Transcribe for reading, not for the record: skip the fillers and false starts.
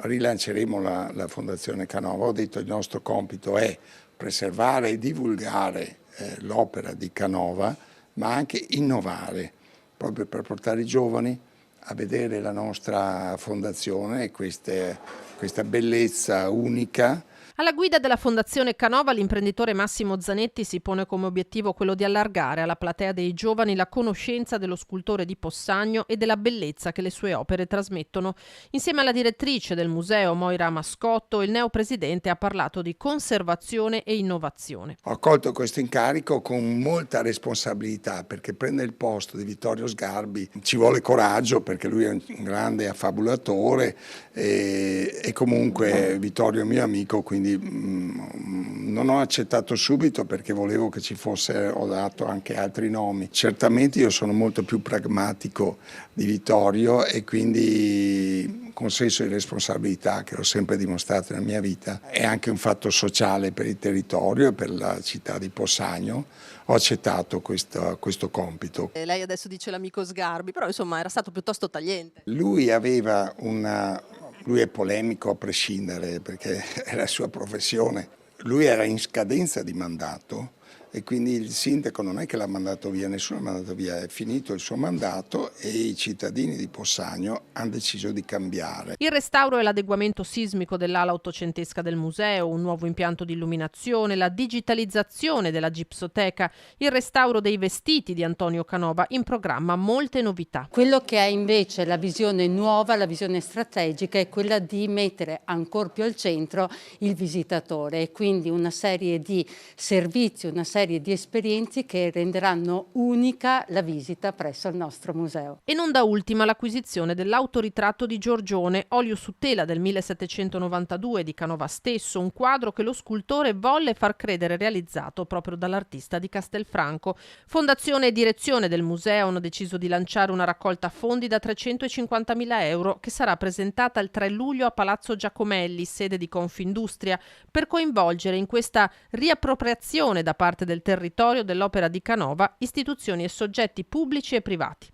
rilanceremo la Fondazione Canova. Ho detto che il nostro compito è preservare e divulgare l'opera di Canova, ma anche innovare, proprio per portare i giovani a vedere la nostra fondazione e questa bellezza unica. Alla guida della Fondazione Canova, l'imprenditore Massimo Zanetti si pone come obiettivo quello di allargare alla platea dei giovani la conoscenza dello scultore di Possagno e della bellezza che le sue opere trasmettono. Insieme alla direttrice del museo, Moira Mascotto, il neopresidente ha parlato di conservazione e innovazione. Ho accolto questo incarico con molta responsabilità, perché prendere il posto di Vittorio Sgarbi ci vuole coraggio, perché lui è un grande affabulatore e comunque Vittorio è mio amico, quindi non ho accettato subito perché volevo che ci fosse, ho dato anche altri nomi. Certamente io sono molto più pragmatico di Vittorio e quindi con senso di responsabilità che l'ho sempre dimostrato nella mia vita, è anche un fatto sociale per il territorio e per la città di Possagno. Ho accettato questo compito. Lei adesso dice l'amico Sgarbi, però insomma era stato piuttosto tagliente. Lui è polemico a prescindere perché è la sua professione. Lui era in scadenza di mandato e quindi il sindaco non è che l'ha mandato via, nessuno l'ha mandato via, è finito il suo mandato e i cittadini di Possagno hanno deciso di cambiare. Il restauro e l'adeguamento sismico dell'ala ottocentesca del museo, un nuovo impianto di illuminazione, la digitalizzazione della gipsoteca, il restauro dei vestiti di Antonio Canova, in programma molte novità. Quello che è invece la visione nuova, la visione strategica è quella di mettere ancora più al centro il visitatore e quindi una serie di servizi, una serie di esperienze che renderanno unica la visita presso il nostro museo. E non da ultima l'acquisizione dell'autoritratto di Giorgione, olio su tela del 1792 di Canova stesso, un quadro che lo scultore volle far credere realizzato proprio dall'artista di Castelfranco. Fondazione e direzione del museo hanno deciso di lanciare una raccolta fondi da 350.000 euro che sarà presentata il 3 luglio a Palazzo Giacomelli, sede di Confindustria, per coinvolgere in questa riappropriazione da parte del territorio dell'opera di Canova istituzioni e soggetti pubblici e privati.